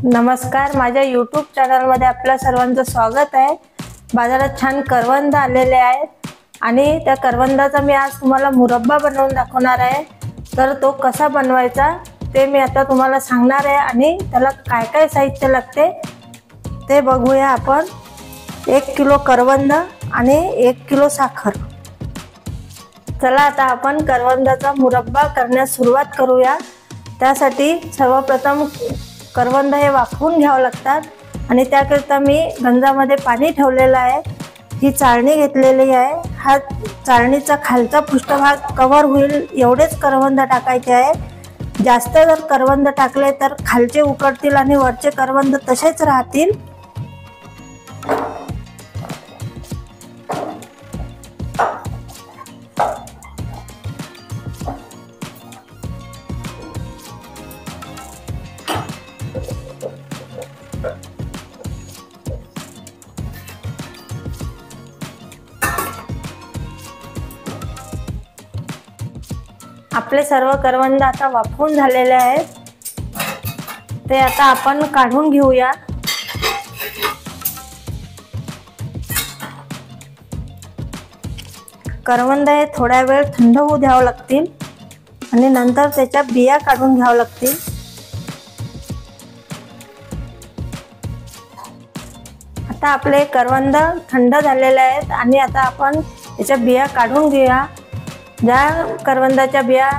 नमस्कार, माझ्या YouTube चॅनलमध्ये आपल्या सर्वांचं स्वागत आहे। बाजारात छान करवंद आलेले आहेत आणि त्या करवंदाचा मी आज तुम्हाला मुरब्बा बनवून दाखवणार आहे। तर तो कसा बनवायचा ते मी आता तुम्हाला सांगणार आहे आणि त्याला काय काय साहित्य लागते ते बघूया आपण। 1 किलो करवंद आणि 1 किलो साखर। चला आता आपण करवंदाचा मुरब्बा करण्यास सुरुवात करूया। त्यासाठी सर्वप्रथम करवंद हे वाफवून घ्यावे लागतात आणि त्याकरता मी गंजामध्ये पाणी ठेवलेलं आहे। ही चाळणी घेतलेली आहे। हा चाळणीचा खालचा पृष्ठभाग कव्हर होईल एवढेच करवंद टाकायचे आहे। जास्त जर करवंद टाकले तर खालचे उकडतील आणि वरचे करवंद तसेच राहतील। आपले सर्व करवंद आता वाफवून झालेले आहेत। ते आता आपण काढून घेऊया। करवंद हे थोडा वेळ थंड होऊ द्यावे लागतील आणि नंतर त्याच्या बिया काढून घ्याव्या लागतील। आता आपले करवंद थंड झालेले आहेत आणि आता आपण त्याच्या बिया काढून घेऊया। ज्या करवंदाच्या बिया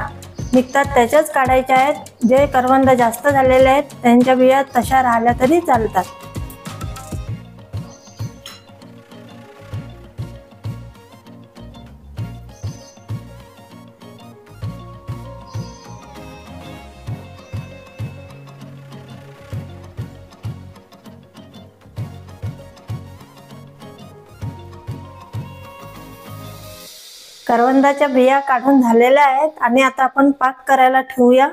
निघतात त्याच्याच काढायच्या आहेत। जे करवंद जास्त झालेले आहेत त्यांच्या बिया तशा राहिल्या तरी चालतात। करवंदाच्या बिया काढून झालेल्या आहेत आणि आता आपण पाक करायला ठेवूया।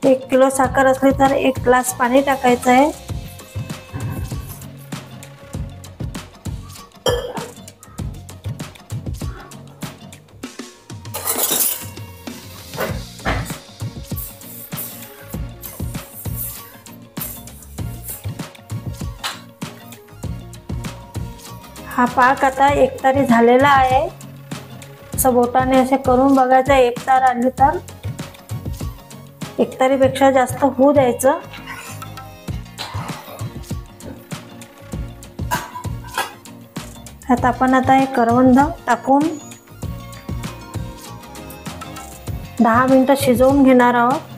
एक किलो साखर असली तर 1 ग्लास पाणी टाकायचं आहे। हा पाक आता एकतारी झालेला आहे। असं बोटाने असे करून बघायचं, एकतार आली तर एकतारीपेक्षा जास्त होऊ द्यायचं। आता आपण हे करवंद टाकून 10 मिनिटं शिजवून घेणार आहोत।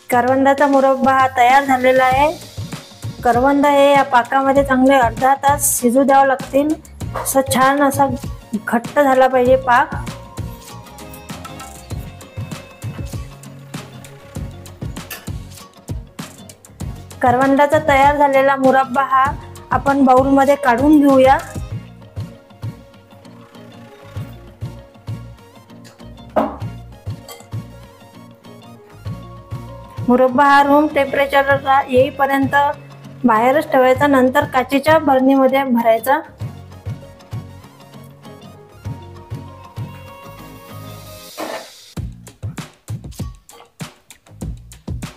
करवंदाचा मुरब्बा हा तयार झालेला आहे। करवंद हे या पाकामध्ये चांगले अर्धा तास शिजू द्यावे लागतील। असं छान असा घट्ट झाला पाहिजे पाक। करवंदाचा तयार झालेला मुरब्बा हा आपण बाउल मध्ये काढून घेऊया। मुरब्बा हा रूम टेम्परेचरला येईपर्यंत बाहेरच ठेवायचा, नंतर काचेच्या बरणीमध्ये भरायचा।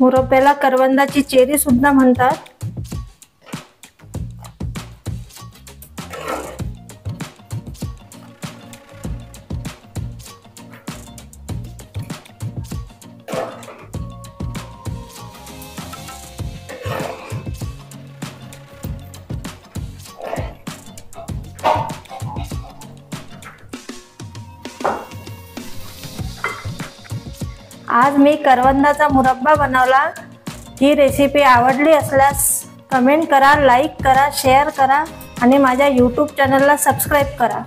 मुरब्ब्याला करवंदाची चेरी सुद्धा म्हणतात। आज मी करवंदाचा मुरब्बा बनवला। ही रेसिपी आवडली असल्यास कमेंट करा, लाईक करा, शेअर करा आणि माझ्या यूट्यूब चॅनलला सबस्क्राईब करा.